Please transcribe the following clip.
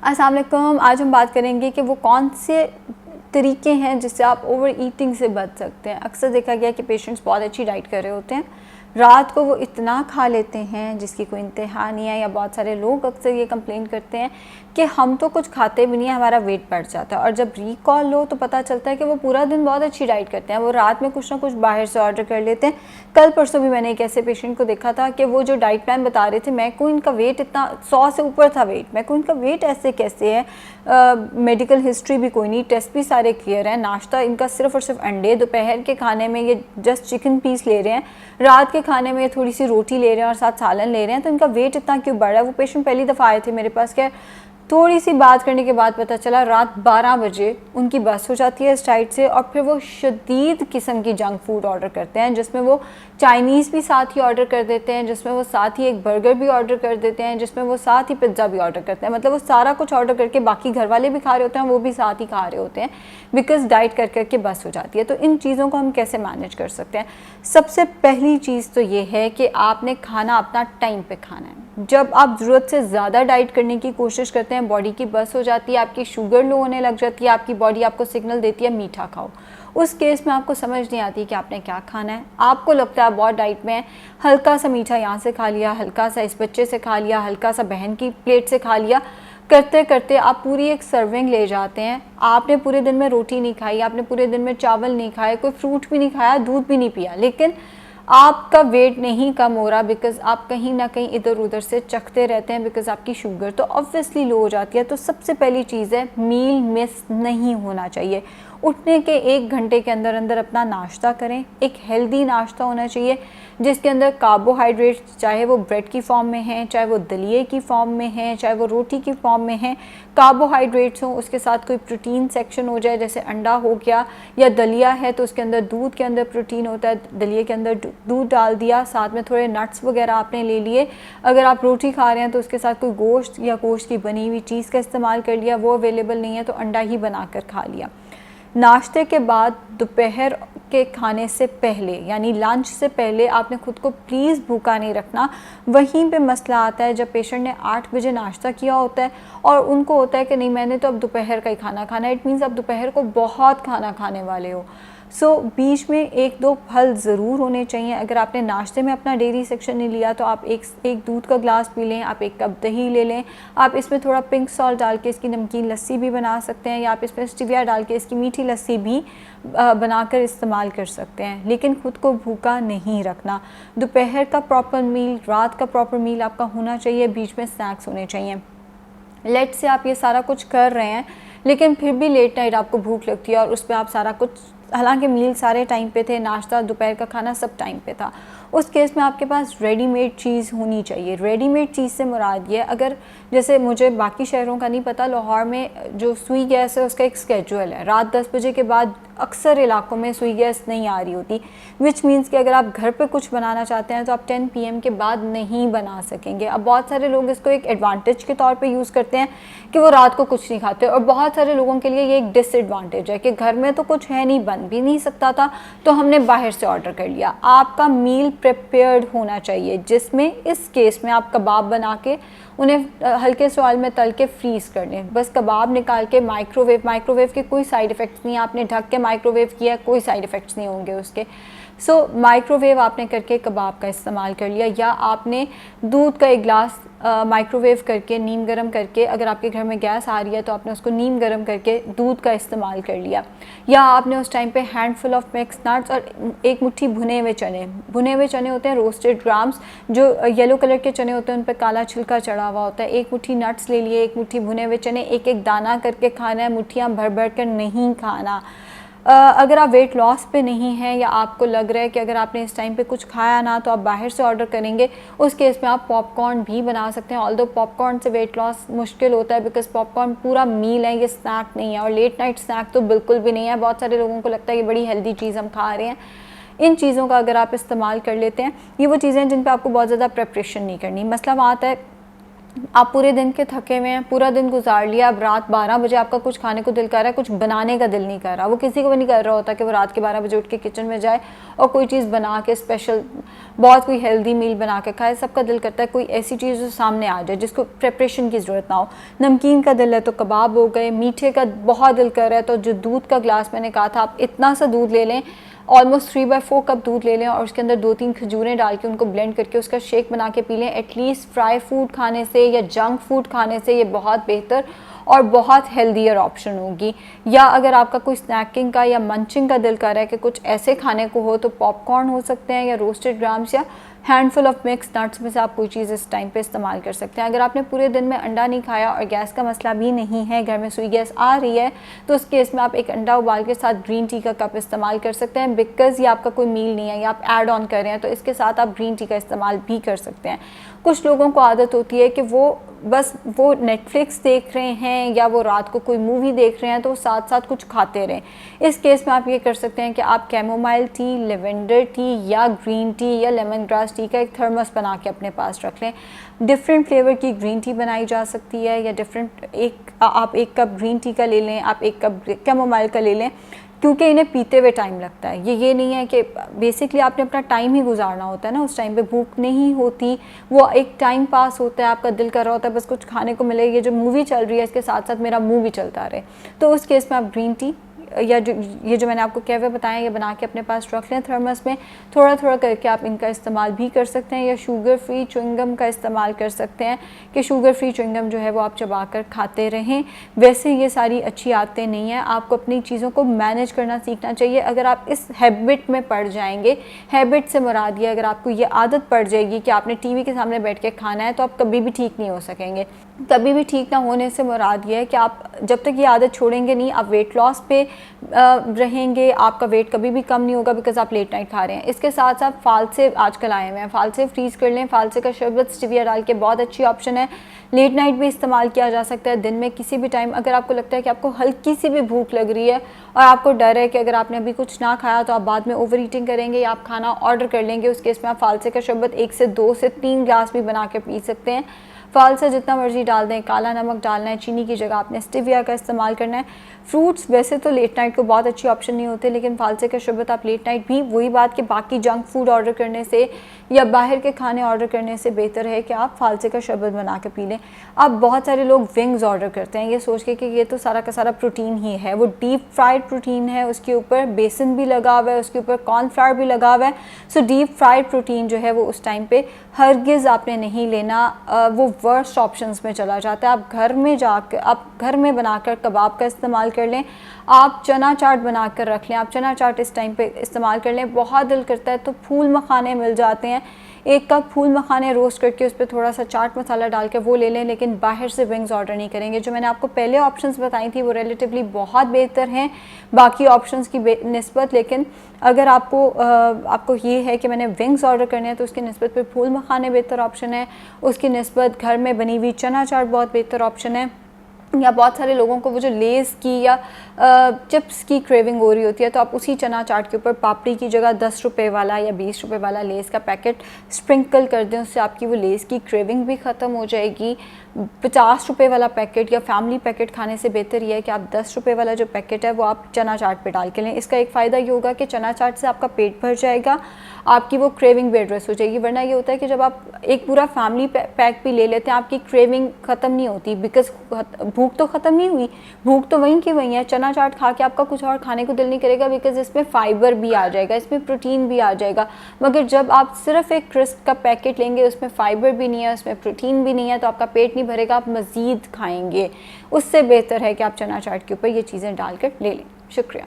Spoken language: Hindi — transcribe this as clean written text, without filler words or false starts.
अस्सलाम वालेकुम। आज हम बात करेंगे कि वो कौन से तरीके हैं जिससे आप ओवर ईटिंग से बच सकते हैं। अक्सर देखा गया कि पेशेंट्स बहुत अच्छी डाइट कर रहे होते हैं, रात को वो इतना खा लेते हैं जिसकी कोई इंतहा नहीं है, या बहुत सारे लोग अक्सर ये कंप्लेन करते हैं कि हम तो कुछ खाते भी नहीं है, हमारा वेट बढ़ जाता है। और जब रिकॉल लो तो पता चलता है कि वो पूरा दिन बहुत अच्छी डाइट करते हैं, वो रात में कुछ ना कुछ बाहर से ऑर्डर कर लेते हैं। कल परसों भी मैंने एक ऐसे पेशेंट को देखा था कि वो जो डाइट प्लान बता रहे थे, मैं को इनका वेट इतना 100 से ऊपर था वेट, मैं को इनका वेट ऐसे कैसे है, मेडिकल हिस्ट्री भी कोई नहीं, टेस्ट भी सारे क्लियर हैं, नाश्ता इनका सिर्फ और सिर्फ अंडे, दोपहर के खाने में ये जस्ट चिकन पीस ले रहे हैं, रात के खाने में थोड़ी सी रोटी ले रहे हैं और साथ सालन ले रहे हैं, तो इनका वेट इतना क्यों बढ़ा है। वो पेशेंट पहली दफ़ा आए थे मेरे पास, क्या थोड़ी सी बात करने के बाद पता चला रात 12 बजे उनकी बस हो जाती है इस डाइट से, और फिर वो शदीद किस्म की जंक फूड ऑर्डर करते हैं, जिसमें वो चाइनीज़ भी साथ ही ऑर्डर कर देते हैं, जिसमें वो साथ ही एक बर्गर भी ऑर्डर कर देते हैं, जिसमें वो साथ ही पिज़्ज़ा भी ऑर्डर करते हैं। मतलब वो सारा कुछ ऑर्डर करके बाकी घर वाले भी खा रहे होते हैं, वो भी साथ ही खा रहे होते हैं, बिकॉज डाइट कर करके बस हो जाती है। तो इन चीज़ों को हम कैसे मैनेज कर सकते हैं? सबसे पहली चीज़ तो ये है कि आपने खाना अपना टाइम पे खाना है। जब आप ज़रूरत से ज़्यादा डाइट करने की कोशिश करते हैं, बॉडी की बस हो जाती है, आपकी शुगर लो होने लग जाती है, आपकी बॉडी आपको सिग्नल देती है मीठा खाओ। उस केस में आपको समझ नहीं आती कि आपने क्या खाना है, आपको लगता है बहुत डाइट में है, हल्का सा मीठा यहाँ से खा लिया, हल्का सा इस बच्चे से खा लिया, हल्का सा बहन की प्लेट से खा लिया, करते करते आप पूरी एक सर्विंग ले जाते हैं। आपने पूरे दिन में रोटी नहीं खाई, आपने पूरे दिन में चावल नहीं खाए, कोई फ्रूट भी नहीं खाया, दूध भी नहीं पिया, लेकिन आपका वेट नहीं कम हो रहा, बिकॉज़ आप कहीं ना कहीं इधर उधर से चखते रहते हैं, बिकॉज़ आपकी शुगर तो ऑब्वियसली लो हो जाती है। तो सबसे पहली चीज़ है, मील मिस नहीं होना चाहिए। उठने के 1 घंटे के अंदर अंदर अपना नाश्ता करें, एक हेल्दी नाश्ता होना चाहिए जिसके अंदर कार्बोहाइड्रेट्स, चाहे वो ब्रेड की फॉर्म में हैं, चाहे वो दलिए की फॉर्म में हैं, चाहे वो रोटी की फॉर्म में हैं, कार्बोहाइड्रेट्स हों, उसके साथ कोई प्रोटीन सेक्शन हो जाए, जैसे अंडा हो गया, या दलिया है तो उसके अंदर दूध के अंदर प्रोटीन होता है, दलिए के अंदर दूध डाल दिया, साथ में थोड़े नट्स वगैरह आपने ले लिए। अगर आप रोटी खा रहे हैं तो उसके साथ कोई गोश्त या गोश्त की बनी हुई चीज़ का इस्तेमाल कर लिया, वो अवेलेबल नहीं है तो अंडा ही बनाकर खा लिया। नाश्ते के बाद दोपहर के खाने से पहले, यानी लंच से पहले, आपने खुद को प्लीज़ भूखा नहीं रखना। वहीं पे मसला आता है जब पेशेंट ने 8 बजे नाश्ता किया होता है और उनको होता है कि नहीं, मैंने तो अब दोपहर का ही खाना खाना है। इट मीन्स आप दोपहर को बहुत खाना खाने वाले हो। बीच में 1-2 फल ज़रूर होने चाहिए। अगर आपने नाश्ते में अपना डेयरी सेक्शन नहीं लिया तो आप एक दूध का ग्लास पी लें, आप 1 कप दही ले लें, आप इसमें थोड़ा पिंक सॉल्ट डाल के इसकी नमकीन लस्सी भी बना सकते हैं, या आप इसमें स्टीविया डाल के इसकी मीठी लस्सी भी बनाकर इस्तेमाल कर सकते हैं। लेकिन खुद को भूखा नहीं रखना। दोपहर का प्रॉपर मील, रात का प्रॉपर मील आपका होना चाहिए, बीच में स्नैक्स होने चाहिए। लेट से आप ये सारा कुछ कर रहे हैं लेकिन फिर भी लेट नाइट आपको भूख लगती है और उस पर आप सारा कुछ, हालांकि मील सारे टाइम पे थे, नाश्ता दोपहर का खाना सब टाइम पे था, उस केस में आपके पास रेडीमेड चीज़ होनी चाहिए। रेडीमेड चीज़ से मुराद ये, अगर जैसे मुझे बाकी शहरों का नहीं पता, लाहौर में जो सुई गैस है उसका एक स्केड्यूल है, रात 10 बजे के बाद अक्सर इलाकों में सुई गैस नहीं आ रही होती, विच मीन्स कि अगर आप घर पे कुछ बनाना चाहते हैं तो आप 10 PM के बाद नहीं बना सकेंगे। अब बहुत सारे लोग इसको एक एडवांटेज के तौर पे यूज़ करते हैं कि वो रात को कुछ नहीं खाते, और बहुत सारे लोगों के लिए ये एक डिसएडवांटेज है कि घर में तो कुछ है नहीं, बन भी नहीं सकता था, तो हमने बाहर से ऑर्डर कर लिया। आपका मील प्रिपेयर्ड होना चाहिए, जिसमें इस केस में आप कबाब बना के उन्हें हल्के से ऑयल में तल के फ्रीज़ कर लें। बस कबाब निकाल के माइक्रोवेव के कोई साइड इफ़ेक्ट्स नहीं, आपने ढक के माइक्रोवेव किया, कोई साइड इफ़ेक्ट्स नहीं होंगे उसके। माइक्रोवेव आपने करके कबाब का इस्तेमाल कर लिया, या आपने दूध का 1 गिलास माइक्रोवेव करके नीम गर्म करके, अगर आपके घर में गैस आ रही है तो आपने उसको नीम गर्म करके दूध का इस्तेमाल कर लिया, या आपने उस टाइम पे हैंडफुल ऑफ मिक्स नट्स और 1 मुट्ठी भुने हुए चने होते हैं, रोस्टेड ग्राम्स, जो येलो कलर के चने होते हैं उन पर काला छिलका चढ़ा हुआ होता है, 1 मुट्ठी नट्स ले लिए, 1 मुट्ठी भुने हुए चने, एक दाना करके खाना है, मुट्ठियाँ भर भर कर नहीं खाना। अगर आप वेट लॉस पे नहीं हैं, या आपको लग रहा है कि अगर आपने इस टाइम पे कुछ खाया ना तो आप बाहर से ऑर्डर करेंगे, उस केस में आप पॉपकॉर्न भी बना सकते हैं। ऑल्दो पॉपकॉर्न से वेट लॉस मुश्किल होता है, बिकॉज पॉपकॉर्न पूरा मील है, ये स्नैक नहीं है, और लेट नाइट स्नैक तो बिल्कुल भी नहीं है। बहुत सारे लोगों को लगता है कि बड़ी हेल्दी चीज़ हम खा रहे हैं। इन चीज़ों का अगर आप इस्तेमाल कर लेते हैं, ये वो चीज़ें हैं जिन पर आपको बहुत ज़्यादा प्रेपरेशन नहीं करनी। मसला वहाँ आता है आप पूरे दिन के थके हुए हैं, पूरा दिन गुजार लिया, अब रात 12 बजे आपका कुछ खाने को दिल कर रहा है, कुछ बनाने का दिल नहीं कर रहा। वो किसी को भी नहीं कर रहा होता कि वो रात के 12 बजे उठ के किचन में जाए और कोई चीज़ बना के स्पेशल बहुत कोई हेल्दी मील बना के खाए। सबका दिल करता है कोई ऐसी चीज़ जो सामने आ जाए जिसको प्रिपरेशन की ज़रूरत ना हो। नमकीन का दिल है तो कबाब हो गए, मीठे का बहुत दिल कर रहा है तो जो दूध का ग्लास मैंने कहा था, आप इतना सा दूध ले लें, ऑलमोस्ट 3/4 कप दूध ले लें और उसके अंदर 2-3 खजूरें डाल के उनको ब्लेंड करके उसका शेक बना के पी लें। एटलीस्ट फ्राई फूड खाने से या जंक फूड खाने से ये बहुत बेहतर और बहुत हेल्दियर ऑप्शन होगी। या अगर आपका कोई स्नैकिंग का या मंचिंग का दिल कर रहा है कि कुछ ऐसे खाने को हो, तो पॉपकॉर्न हो सकते हैं या रोस्टेड ग्राम्स या हैंडफुल ऑफ मिक्स नट्स में से आप कोई चीज़ इस टाइम पे इस्तेमाल कर सकते हैं। अगर आपने पूरे दिन में अंडा नहीं खाया और गैस का मसला भी नहीं है, घर में सुई गैस आ रही है, तो उस केस में आप एक अंडा उबाल के साथ ग्रीन टी का कप इस्तेमाल कर सकते हैं। बिकॉज़ ये आपका कोई मील नहीं है या आप ऐड ऑन कर रहे हैं, तो इसके साथ आप ग्रीन टी का इस्तेमाल भी कर सकते हैं। कुछ लोगों को आदत होती है कि वो बस वो नेटफ्लिक्स देख रहे हैं या वो रात को कोई मूवी देख रहे हैं तो साथ साथ कुछ खाते रहें। इस केस में आप ये कर सकते हैं कि आप कैमोमाइल टी, लेवेंडर टी या ग्रीन टी या लेमन ग्रास टी का एक थर्मस बना के अपने पास रख लें। डिफरेंट फ्लेवर की ग्रीन टी बनाई जा सकती है या आप 1 कप ग्रीन टी का ले लें, आप 1 कप कैमोमाइल का ले लें, क्योंकि इन्हें पीते हुए टाइम लगता है। ये नहीं है कि बेसिकली आपने अपना टाइम ही गुजारना होता है ना, उस टाइम पे भूख नहीं होती, वो एक टाइम पास होता है, आपका दिल कर रहा होता है बस कुछ खाने को मिले, ये जो मूवी चल रही है इसके साथ साथ मेरा मुंह भी चलता रहे। तो उस केस में आप ग्रीन टी या ये जो मैंने आपको कैफे बताया ये बना के अपने पास रख लें थर्मस में। थोड़ा थोड़ा करके आप इनका इस्तेमाल भी कर सकते हैं या शुगर फ्री च्युइंगम का इस्तेमाल कर सकते हैं कि शुगर फ्री च्युइंगम जो है वो आप चबा कर खाते रहें। वैसे ये सारी अच्छी आदतें नहीं हैं, आपको अपनी चीज़ों को मैनेज करना सीखना चाहिए। अगर आप इस हैबिट में पड़ जाएंगे, हैबिट से मुराद ये अगर आपको ये आदत पड़ जाएगी कि आपने टीवी के सामने बैठ के खाना है, तो आप कभी भी ठीक नहीं हो सकेंगे। कभी भी ठीक ना होने से मुराद ये है कि आप जब तक ये आदत छोड़ेंगे नहीं, आप वेट लॉस पे रहेंगे, आपका वेट कभी भी कम नहीं होगा बिकॉज आप लेट नाइट खा रहे हैं। इसके साथ साथ फालसे आजकल आए हुए हैं, फालसे फ्रीज़ कर लें, फालसे का शरबत स्टीविया डाल के बहुत अच्छी ऑप्शन है। लेट नाइट भी इस्तेमाल किया जा सकता है, दिन में किसी भी टाइम अगर आपको लगता है कि आपको हल्की सी भी भूख लग रही है और आपको डर है कि अगर आपने अभी कुछ ना खाया तो आप बाद में ओवर ईटिंग करेंगे या आप खाना ऑर्डर कर लेंगे, उस केस में आप फालसे का शरबत 1 से 2 से 3 ग्लास भी बना के पी सकते हैं। फालसा जितना मर्जी डाल दें, काला नमक डालना है, चीनी की जगह आपने स्टीविया का इस्तेमाल करना है। फ्रूट्स वैसे तो लेट नाइट को बहुत अच्छी ऑप्शन नहीं होते, लेकिन फालसे का शरबत आप लेट नाइट भी, वही बात कि बाकी जंक फूड ऑर्डर करने से या बाहर के खाने ऑर्डर करने से बेहतर है कि आप फालसे का शरबत बना के पी लें। अब बहुत सारे लोग विंग्स ऑर्डर करते हैं ये सोच के कि ये तो सारा का सारा प्रोटीन ही है, वो डीप फ्राइड प्रोटीन है, उसके ऊपर बेसन भी लगा हुआ है, उसके ऊपर कॉर्नफ्लावर भी लगा हुआ है। सो डीप फ्राइड प्रोटीन जो है वो उस टाइम पे हरगिज़ आपने नहीं लेना, वो वर्स्ट ऑप्शंस में चला जाता है। आप घर में बनाकर कबाब का इस्तेमाल कर लें, आप चना चाट बना कर रख लें, आप चना चाट इस टाइम पे इस्तेमाल कर लें। बहुत दिल करता है तो फूल मखाने मिल जाते हैं, 1 कप फूल मखाने रोस्ट करके उस पर थोड़ा सा चाट मसाला डाल के वो ले लें, लेकिन बाहर से विंग्स ऑर्डर नहीं करेंगे। जो मैंने आपको पहले ऑप्शंस बताई थी वो रिलेटिवली बहुत बेहतर हैं बाकी ऑप्शंस की निस्बत, लेकिन अगर आपको ये है कि मैंने विंग्स ऑर्डर करने हैं तो उसकी निस्बत पे फूल मखाने बेहतर ऑप्शन है, उसकी निस्बत घर में बनी हुई चना चाट बहुत बेहतर ऑप्शन है। या बहुत सारे लोगों को वो जो लेज़ की या चिप्स की क्रेविंग हो रही होती है, तो आप उसी चना चाट के ऊपर पापड़ी की जगह 10 रुपये वाला या 20 रुपये वाला लेज़ का पैकेट स्प्रिंकल कर दें, उससे आपकी वो लेज़ की क्रेविंग भी ख़त्म हो जाएगी। 50 रुपये वाला पैकेट या फैमिली पैकेट खाने से बेहतर ये है कि आप 10 रुपये वाला जो पैकेट है वो आप चना चाट पे डाल के लें। इसका एक फ़ायदा ये होगा कि चना चाट से आपका पेट भर जाएगा, आपकी वो क्रेविंग भी एड्रेस हो जाएगी। वरना ये होता है कि जब आप एक पूरा फैमिली पैक भी ले लेते हैं, आपकी क्रेविंग ख़त्म नहीं होती, बिकॉज भूख तो ख़त्म नहीं हुई, भूख तो वहीं की वहीं है। चना चाट खा के आपका कुछ और खाने को दिल नहीं करेगा, बिकॉज इसमें फाइबर भी आ जाएगा, इसमें प्रोटीन भी आ जाएगा। मगर जब आप सिर्फ एक क्रिस्प का पैकेट लेंगे, उसमें फाइबर भी नहीं है, उसमें प्रोटीन भी नहीं है, तो आपका पेट नहीं भरेगा, आप मज़ीद खाएंगे। उससे बेहतर है कि आप चना चाट के ऊपर ये चीज़ें डालकर ले लें। शुक्रिया।